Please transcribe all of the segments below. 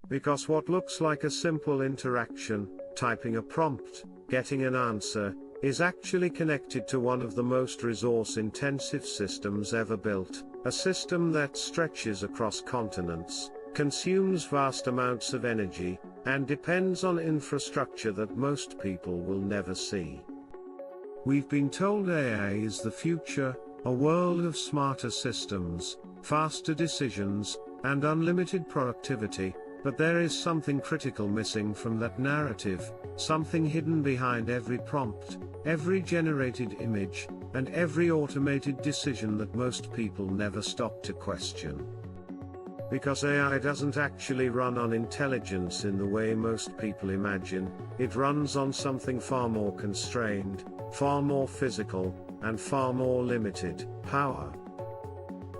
Because what looks like a simple interaction, typing a prompt, getting an answer, is actually connected to one of the most resource-intensive systems ever built, a system that stretches across continents, consumes vast amounts of energy, and depends on infrastructure that most people will never see. We've been told AI is the future, a world of smarter systems, faster decisions, and unlimited productivity, but there is something critical missing from that narrative, something hidden behind every prompt, every generated image, and every automated decision that most people never stop to question. Because AI doesn't actually run on intelligence in the way most people imagine, it runs on something far more constrained, far more physical, and far more limited: power.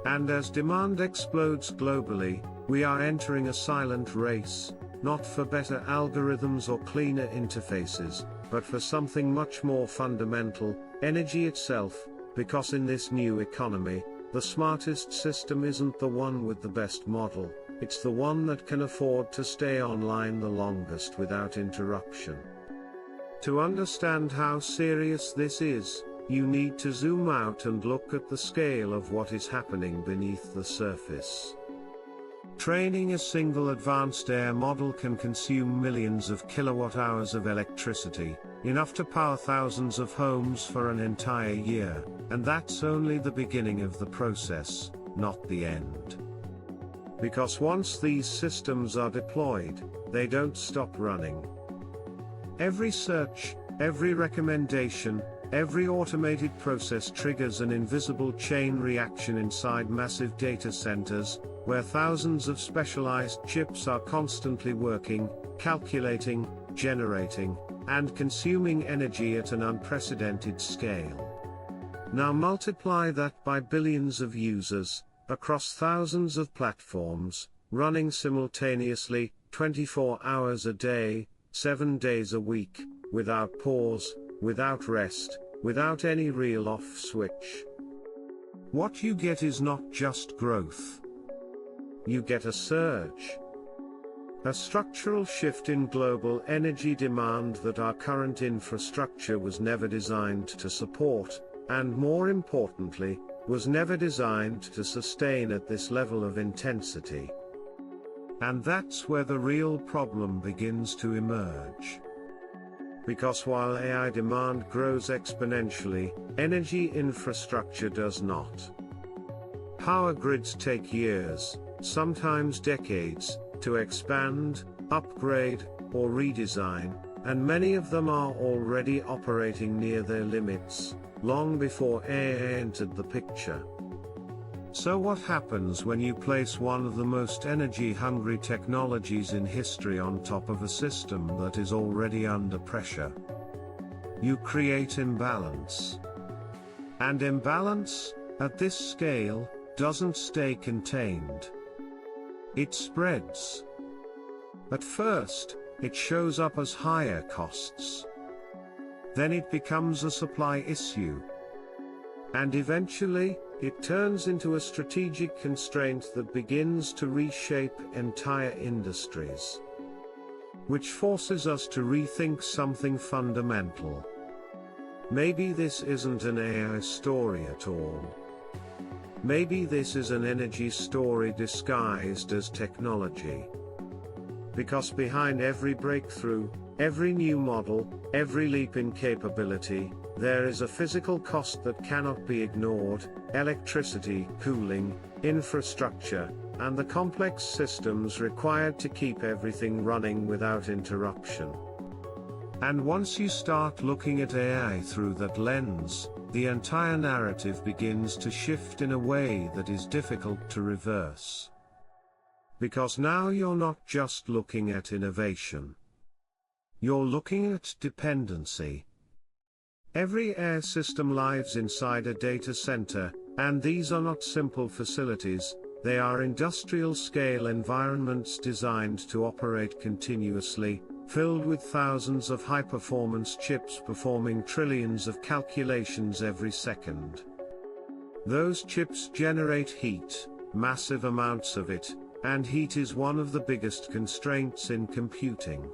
And as demand explodes globally, we are entering a silent race, not for better algorithms or cleaner interfaces, but for something much more fundamental: energy itself, because in this new economy, the smartest system isn't the one with the best model, it's the one that can afford to stay online the longest without interruption. To understand how serious this is, you need to zoom out and look at the scale of what is happening beneath the surface. Training a single advanced AI model can consume millions of kilowatt-hours of electricity, enough to power thousands of homes for an entire year, and that's only the beginning of the process, not the end. Because once these systems are deployed, they don't stop running. Every search, every recommendation, every automated process triggers an invisible chain reaction inside massive data centers, where thousands of specialized chips are constantly working, calculating, generating, and consuming energy at an unprecedented scale. Now multiply that by billions of users, across thousands of platforms, running simultaneously, 24 hours a day, 7 days a week, without pause, without rest, without any real off switch. What you get is not just growth. You get a surge. A structural shift in global energy demand that our current infrastructure was never designed to support, and more importantly, was never designed to sustain at this level of intensity. And that's where the real problem begins to emerge. Because while AI demand grows exponentially, energy infrastructure does not. Power grids take years, sometimes decades, to expand, upgrade, or redesign, and many of them are already operating near their limits, long before AI entered the picture. So what happens when you place one of the most energy-hungry technologies in history on top of a system that is already under pressure? You create imbalance. And imbalance, at this scale, doesn't stay contained. It spreads. At first, it shows up as higher costs. Then it becomes a supply issue. And eventually, it turns into a strategic constraint that begins to reshape entire industries. Which forces us to rethink something fundamental. Maybe this isn't an AI story at all. Maybe this is an energy story disguised as technology. Because behind every breakthrough, every new model, every leap in capability, there is a physical cost that cannot be ignored: electricity, cooling, infrastructure, and the complex systems required to keep everything running without interruption. And once you start looking at AI through that lens, the entire narrative begins to shift in a way that is difficult to reverse. Because now you're not just looking at innovation. You're looking at dependency. Every AI system lives inside a data center, and these are not simple facilities, they are industrial-scale environments designed to operate continuously, filled with thousands of high-performance chips performing trillions of calculations every second. Those chips generate heat, massive amounts of it, and heat is one of the biggest constraints in computing.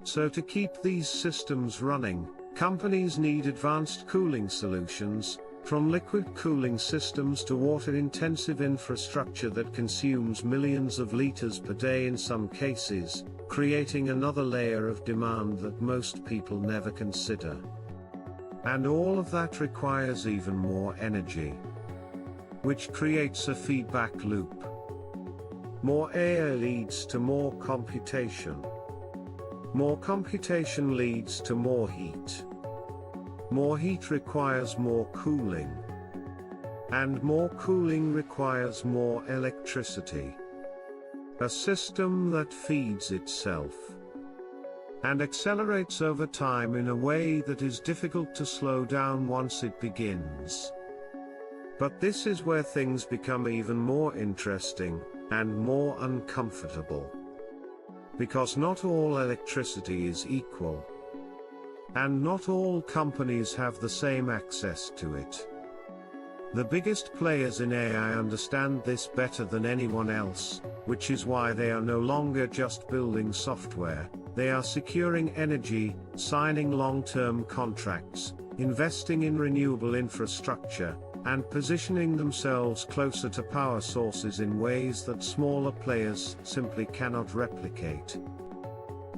So to keep these systems running, companies need advanced cooling solutions, from liquid cooling systems to water-intensive infrastructure that consumes millions of liters per day in some cases, creating another layer of demand that most people never consider. And all of that requires even more energy, which creates a feedback loop. More AI leads to more computation. More computation leads to more heat. More heat requires more cooling. And more cooling requires more electricity. A system that feeds itself and accelerates over time in a way that is difficult to slow down once it begins. But this is where things become even more interesting and more uncomfortable. Because not all electricity is equal. And not all companies have the same access to it. The biggest players in AI understand this better than anyone else, which is why they are no longer just building software, they are securing energy, signing long-term contracts, investing in renewable infrastructure, and positioning themselves closer to power sources in ways that smaller players simply cannot replicate.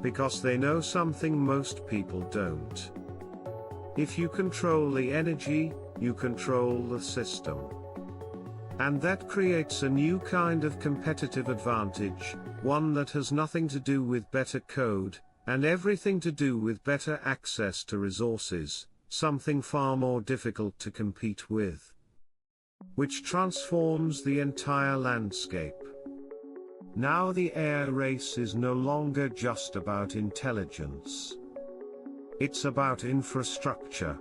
Because they know something most people don't. If you control the energy, you control the system. And that creates a new kind of competitive advantage, one that has nothing to do with better code, and everything to do with better access to resources, something far more difficult to compete with. Which transforms the entire landscape. Now the AI race is no longer just about intelligence. It's about infrastructure.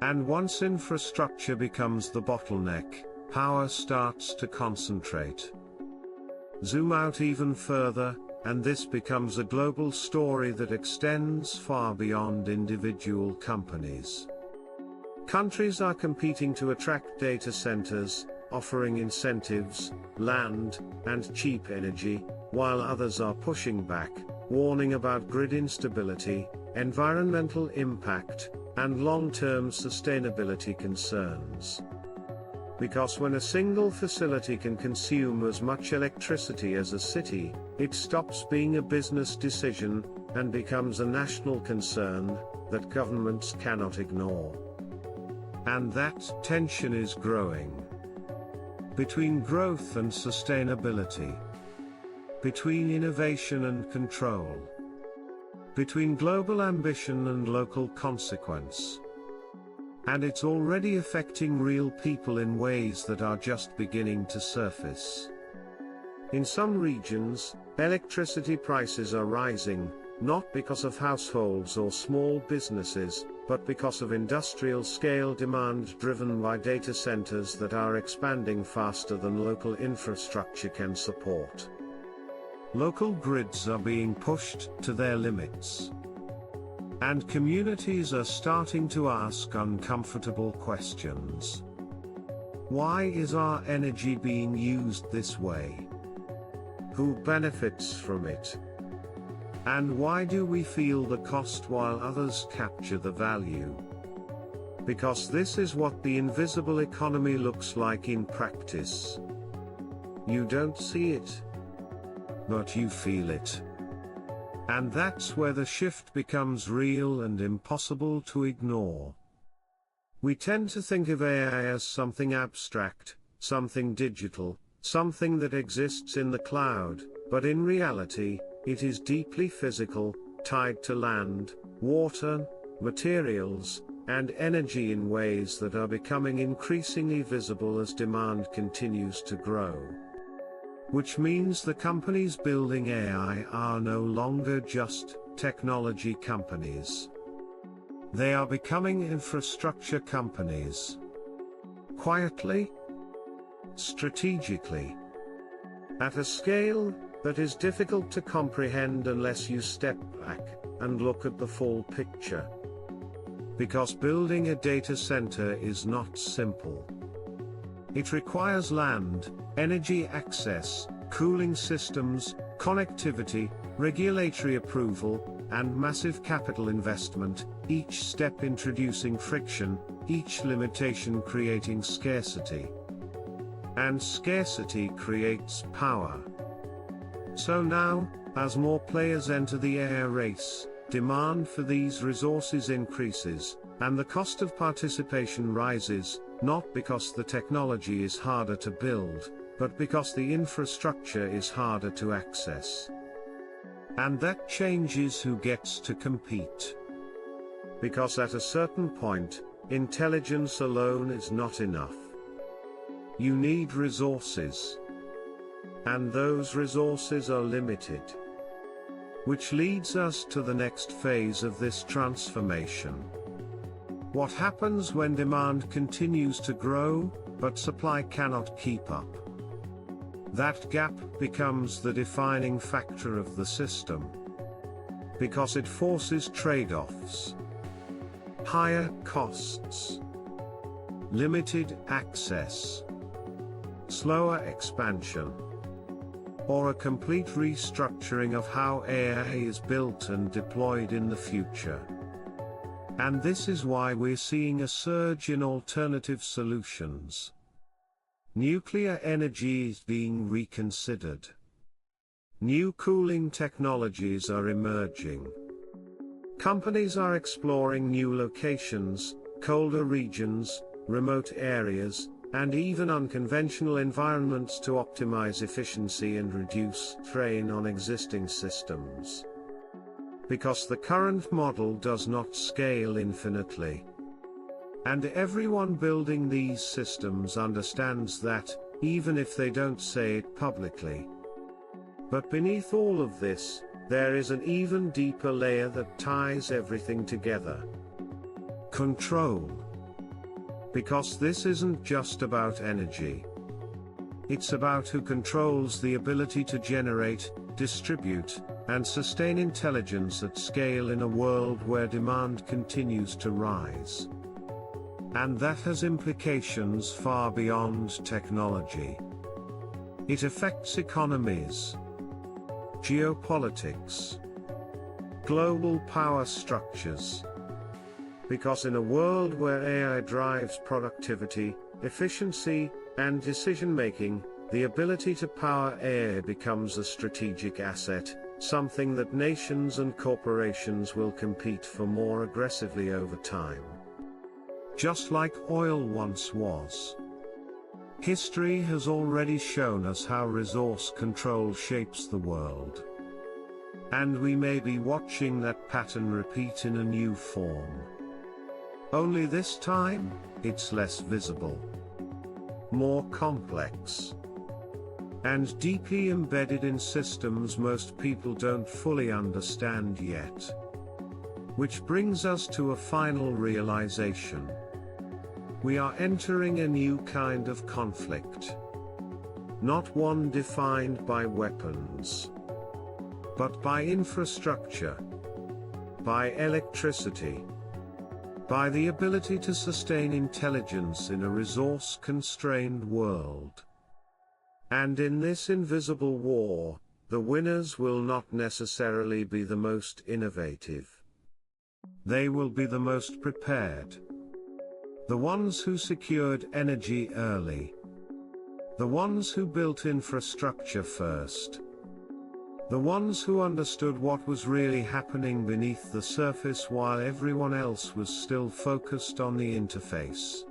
And once infrastructure becomes the bottleneck, power starts to concentrate. Zoom out even further, and this becomes a global story that extends far beyond individual companies. Countries are competing to attract data centers, offering incentives, land, and cheap energy, while others are pushing back, warning about grid instability, environmental impact, and long-term sustainability concerns. Because when a single facility can consume as much electricity as a city, it stops being a business decision, and becomes a national concern that governments cannot ignore. And that tension is growing. Between growth and sustainability. Between innovation and control. Between global ambition and local consequence. And it's already affecting real people in ways that are just beginning to surface. In some regions, electricity prices are rising, not because of households or small businesses, but because of industrial-scale demand driven by data centers that are expanding faster than local infrastructure can support. Local grids are being pushed to their limits. And communities are starting to ask uncomfortable questions. Why is our energy being used this way? Who benefits from it? And why do we feel the cost while others capture the value? Because this is what the invisible economy looks like in practice. You don't see it, but you feel it. And that's where the shift becomes real and impossible to ignore. We tend to think of AI as something abstract, something digital, something that exists in the cloud, but in reality, it is deeply physical, tied to land, water, materials, and energy in ways that are becoming increasingly visible as demand continues to grow. Which means the companies building AI are no longer just technology companies. They are becoming infrastructure companies. Quietly, strategically, at a scale that is difficult to comprehend unless you step back and look at the full picture. Because building a data center is not simple. It requires land, energy access, cooling systems, connectivity, regulatory approval, and massive capital investment, each step introducing friction, each limitation creating scarcity. And scarcity creates power. So now, as more players enter the AI race, demand for these resources increases, and the cost of participation rises, not because the technology is harder to build, but because the infrastructure is harder to access. And that changes who gets to compete. Because at a certain point, intelligence alone is not enough. You need resources. And those resources are limited. Which leads us to the next phase of this transformation. What happens when demand continues to grow, but supply cannot keep up? That gap becomes the defining factor of the system. Because it forces trade-offs. Higher costs. Limited access. Slower expansion. Or a complete restructuring of how AI is built and deployed in the future. And this is why we're seeing a surge in alternative solutions. Nuclear energy is being reconsidered. New cooling technologies are emerging. Companies are exploring new locations, colder regions, remote areas, and even unconventional environments to optimize efficiency and reduce strain on existing systems. Because the current model does not scale infinitely. And everyone building these systems understands that, even if they don't say it publicly. But beneath all of this, there is an even deeper layer that ties everything together. Control. Because this isn't just about energy. It's about who controls the ability to generate, distribute, and sustain intelligence at scale in a world where demand continues to rise. And that has implications far beyond technology. It affects economies, geopolitics, global power structures. Because in a world where AI drives productivity, efficiency, and decision-making, the ability to power AI becomes a strategic asset, something that nations and corporations will compete for more aggressively over time. Just like oil once was. History has already shown us how resource control shapes the world. And we may be watching that pattern repeat in a new form. Only this time, it's less visible, more complex, and deeply embedded in systems most people don't fully understand yet. Which brings us to a final realization. We are entering a new kind of conflict. Not one defined by weapons, but by infrastructure, by electricity, by the ability to sustain intelligence in a resource-constrained world. And in this invisible war, the winners will not necessarily be the most innovative. They will be the most prepared. The ones who secured energy early. The ones who built infrastructure first. The ones who understood what was really happening beneath the surface while everyone else was still focused on the interface.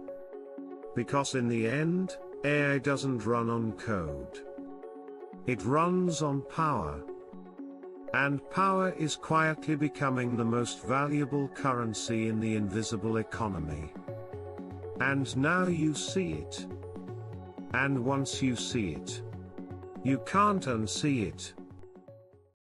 Because in the end, AI doesn't run on code. It runs on power. And power is quietly becoming the most valuable currency in the invisible economy. And now you see it. And once you see it, you can't unsee it.